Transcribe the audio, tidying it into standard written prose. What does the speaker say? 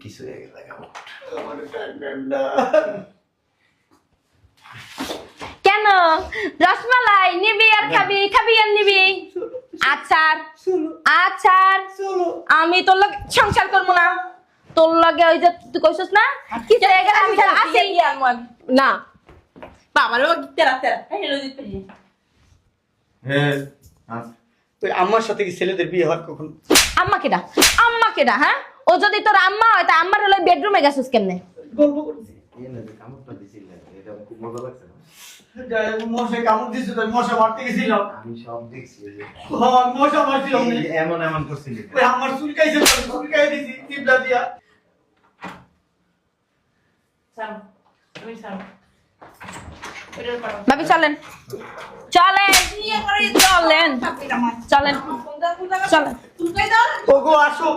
কিছু হয়ে গেল কেন রসমালাই নিবি আর খাবি খাবি আর নিবি আচার আচার আমি তোর লগে সংসার করবো না তোর লগে ওই যে তুই কইছস না কি হয়ে গেল আমি আসি না বাবা লোক তেরা তেরা হেলো দিতে হ্যাঁ তুই আম্মার সাথে কি ছেলেদের বিয়ে হয় কখন? আম্মা কেডা হ্যাঁ ও যদি তোর আম্মা হয় তা আম্মার হলো বেডরুমে গেছিস কেমনে গল্প করছি এনে যে কামড়টা দিছিলেন এটা খুব মজা লাগছে না মশা কামড় দিছে তাই মশা মারতে গেছিলাম আমি সব দেখছি এই যে মশা মারছিলাম এই যে এমন এমন করছিলি ওই আমার চুলকাইছে চুলকাই দিছি টিপটা দিয়া সারো তুমি সারো ওইটার পারো ভাবি চলেন চলেন নিয়ে করে চলেন চাপি আমার চলেন কোনটা কোনটা চলেন তুই দাও ওগো আসো